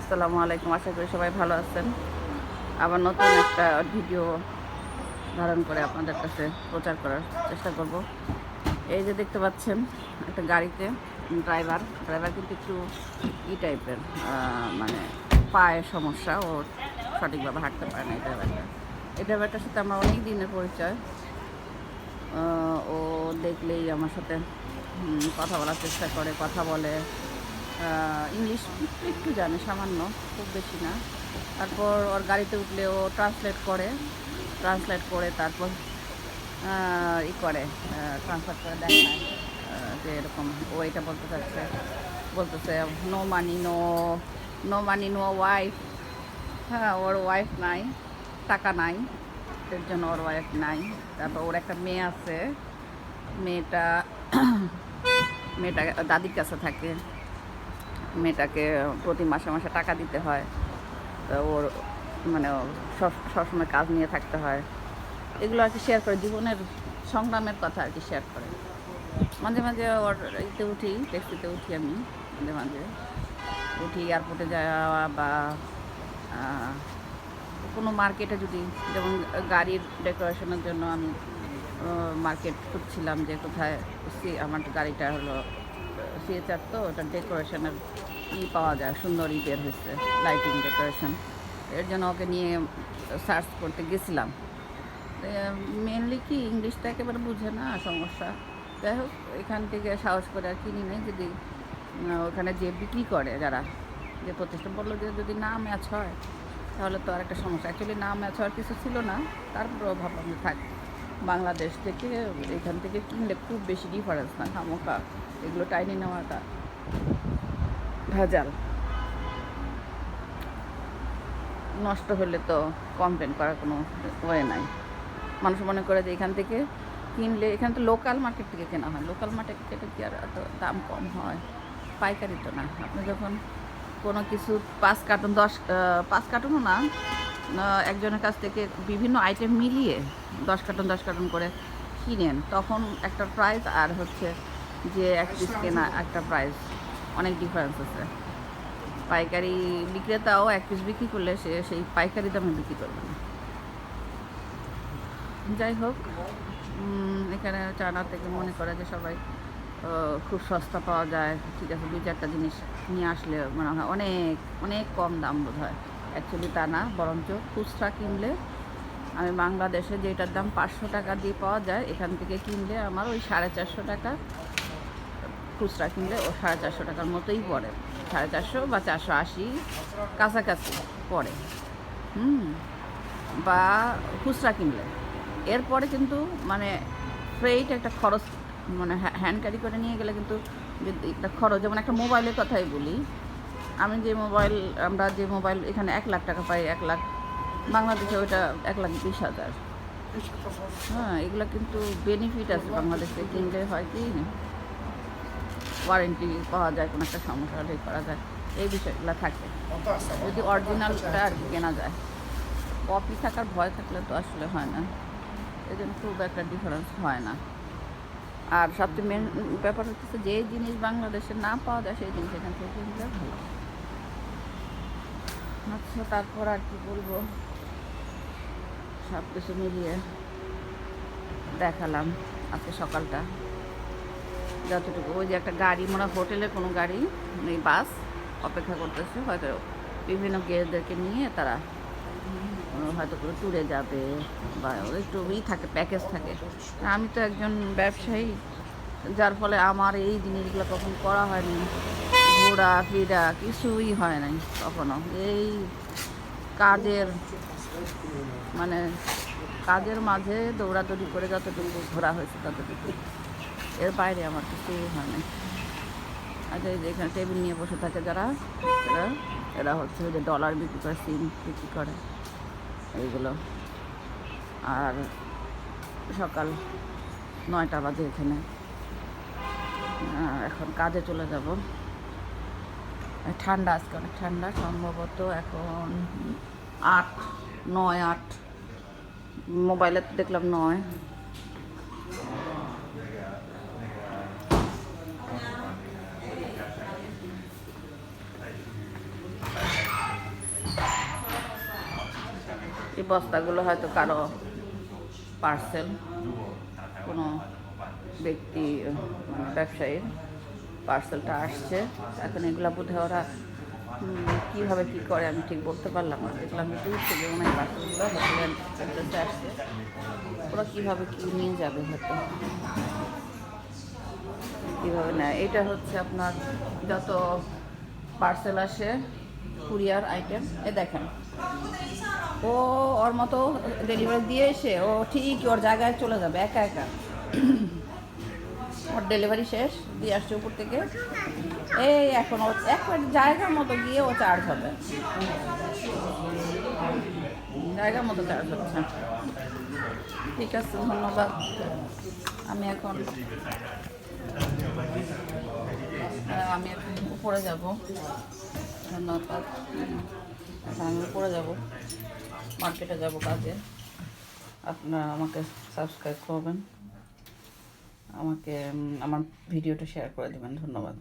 আসসালামু আলাইকুম। আশা করি সবাই ভালো আছেন। আবার নতুন একটা ভিডিও ধারণ করে আপনাদের কাছে প্রচার করার চেষ্টা করব। এই যে দেখতে পাচ্ছেন একটা গাড়িতে ড্রাইভার কিন্তু একটু টাইপের, মানে পায়ের সমস্যা, ও সঠিকভাবে হাঁটতে পারে না। এই ড্রাইভারটার সাথে আমার অনেক দিনের পরিচয়। ও দেখলেই আমার সাথে কথা বলার চেষ্টা করে, কথা বলে। ইংলিশ একটু একটু জানে, সামান্য, খুব বেশি না। তারপর ওর গাড়িতে উঠলে ও ট্রান্সলেট করে তারপর ট্রান্সলেট করে দেখায় যে এরকম ও এটা বলতেছে নো মানি নো ওয়াইফ। হ্যাঁ, ওর ওয়াইফ নাই, টাকা নাই, এর জন্য ওর ওয়াইফ নাই। তারপর ওর একটা মেয়ে আছে, মেয়েটা মেয়েটা দাদির কাছে থাকে। মেয়েটাকে প্রতি মাসে মাসে টাকা দিতে হয়। তো ওর মানে সবসময় কাজ নিয়ে থাকতে হয়। এগুলো আর কি শেয়ার করে, জীবনের সংগ্রামের কথা আর কি শেয়ার করে। মাঝে মাঝে ওর ট্যাক্সিতে উঠি আমি, মাঝে মাঝে উঠি এয়ারপোর্টে যাওয়া বা কোনো মার্কেটে, যদি যেমন গাড়ির ডেকোরেশনের জন্য আমি মার্কেট খুঁজছিলাম যে কোথায় আমার গাড়িটা হলো সিএচআর, তো ওটা ডেকোরেশনের পাওয়া যায়, সুন্দর বের হয়েছে, লাইটিং ডেকোরেশন। এর জন্য ওকে নিয়ে সার্চ করতে গেছিলাম। মেনলি কি ইংলিশটা একেবারে বুঝে না, সমস্যা। যাই হোক, এখান থেকে সাহস করে আর কিনি নেই। যদি ওখানে যে বিক্রি করে যারা, যে প্রতিষ্ঠান, বললো যে যদি না ম্যাচ হয় তাহলে তো আর একটা সমস্যা। অ্যাকচুয়ালি না ম্যাচ হওয়ার কিছু ছিল না, তারপরেও ভাবলাম যে থাক, বাংলাদেশ থেকে এখান থেকে কিনলে খুব বেশি ডিফারেন্স না, খামোকা এগুলো টাইনি নেওয়াটা ভেজাল। নষ্ট হলে তো কমপ্লেন করার কোনো ওয়ে নাই। মানুষ মনে করে যে এখান থেকে কিনলে, এখানে তো লোকাল মার্কেট থেকে কেনা হয়, লোকাল মার্কেটে কি আর এত দাম কম হয়? পাইকারি তো না। আপনি যখন কোনো কিছু 5 কার্টুনও না, একজনের কাছ থেকে বিভিন্ন আইটেম মিলিয়ে 10 কার্টুন করে কিনেন, তখন একটা প্রাইস, আর হচ্ছে যে এক পিস কেনা একটা প্রাইস, অনেক ডিফারেন্স আছে। পাইকারি বিক্রেতাও এক পিস বিক্রি করলে সে সেই পাইকারি দামে বিক্রি করবে না। যাই হোক, এখানে চায়না থেকে মনে করে যে সবাই খুব সস্তা পাওয়া যায়, ঠিক আছে, 2-4টা জিনিস নিয়ে আসলে মনে হয় অনেক অনেক কম দাম বোধ হয়। অ্যাকচুয়ালি তা না, বরঞ্চ খুচরা কিনলে আমি বাংলাদেশে যেটার দাম 500 টাকা দিয়ে পাওয়া যায়, এখান থেকে কিনলে আমার ওই 450 টাকা, খুচরা কিনলে ও 450 টাকার মতোই পড়ে, 450 বা 480 কাছাকাছি পড়ে। বা খুচরা কিনলে এরপরে কিন্তু মানে ফ্রেইট একটা খরচ, মানে হ্যান্ড ক্যারি করে নিয়ে গেলে কিন্তু একটা খরচ। যেমন একটা মোবাইলের কথাই বলি, আমরা যে মোবাইল এখানে 1 লাখ টাকা পাই, 1 লাখ বাংলাদেশে ওইটা 1,20,000। হ্যাঁ, এগুলো কিন্তু বেনিফিট আছে। বাংলাদেশে কিনলে হয় কি, ওয়ারেন্টি পাওয়া যায়, কোনো একটা সমস্যা হলে করা যায়, এই বিষয়গুলো থাকে যদি অরিজিনালটা আর কি কেনা যায়। কপি থাকার ভয় থাকলে তো আসলে হয় না, এই জন্য খুব একটা ডিফারেন্স হয় না। আর সবচেয়ে মেন ব্যাপার হচ্ছে, যে জিনিস বাংলাদেশে না পাওয়া যায় সেই জিনিস এখান থেকে কিনলে ভালো। আচ্ছা, তারপর আর কি বলবো, সব কিছু মিলিয়ে দেখালাম আজকে সকালটা যতটুকু। ওই যে একটা গাড়ি, মনে হয় হোটেলের কোনো গাড়ি, এই বাস অপেক্ষা করতেছে, হয়তো বিভিন্ন গেস্টদেরকে নিয়ে তারা হয়তো কোনো ট্যুরে যাবে বা একটু থাকে, প্যাকেজ থাকে। আমি তো একজন ব্যবসায়ী, যার ফলে আমার এই জিনিসগুলো কখন করা হয়নি, ঘোরা ফেরা কিছুই হয় নাই কখনো। এই কাজের মানে কাজের মাঝে দৌড়াদৌড়ি করে যতটুকু ঘোরা হয়েছে ততটুকু, এর বাইরে আমার কিছুই হয় নাই। আচ্ছা, এই যে এখানে টেবিল নিয়ে বসে থাকে যারা, এরা হচ্ছে যে ডলার বিক্রি করে, সিম বিক্রি করে, এইগুলো। আর সকাল 9টা বাজে এখানে, এখন কাজে চলে যাব। ঠান্ডা, আজকে অনেক ঠান্ডা, সম্ভবত এখন 8, 9, 8, মোবাইলে তো দেখলাম 9। এই বস্তাগুলো হয়তো কারো পার্সেল, কোনো ব্যক্তি মানে ব্যবসায়ীর পার্সেলটা আসছে। এখন এগুলো বোধহয় ওরা কীভাবে কী করে আমি ঠিক বলতে পারলাম না। দেখলাম দূর থেকে ওনার পার্সেলগুলো হোটেলে আসছে, ওরা কীভাবে কী নিয়ে যাবে হয়তো, কীভাবে নেয়। এটা হচ্ছে আপনার যত পার্সেল আসে কুরিয়ার আইটেম, এ দেখেন ও ওর মতো ডেলিভারি দিয়ে এসে ও ঠিক ওর জায়গায় চলে যাবে একা একা। ওর ডেলিভারি শেষ দিয়ে আসছে উপর থেকে, এই এখন ও একবার জায়গার মতো গিয়ে ও চার্জ হবে, জায়গার মতো চার্জ হচ্ছে। ঠিক আছে, ধন্যবাদ। আমি এখন উপরে যাব। ধন্যবাদ। আমি উপরে যাব, মার্কেটে যাব কাজে। আপনারা আমাকে সাবস্ক্রাইব করবেন, আমাকে আমার ভিডিওটা শেয়ার করে দেবেন। ধন্যবাদ।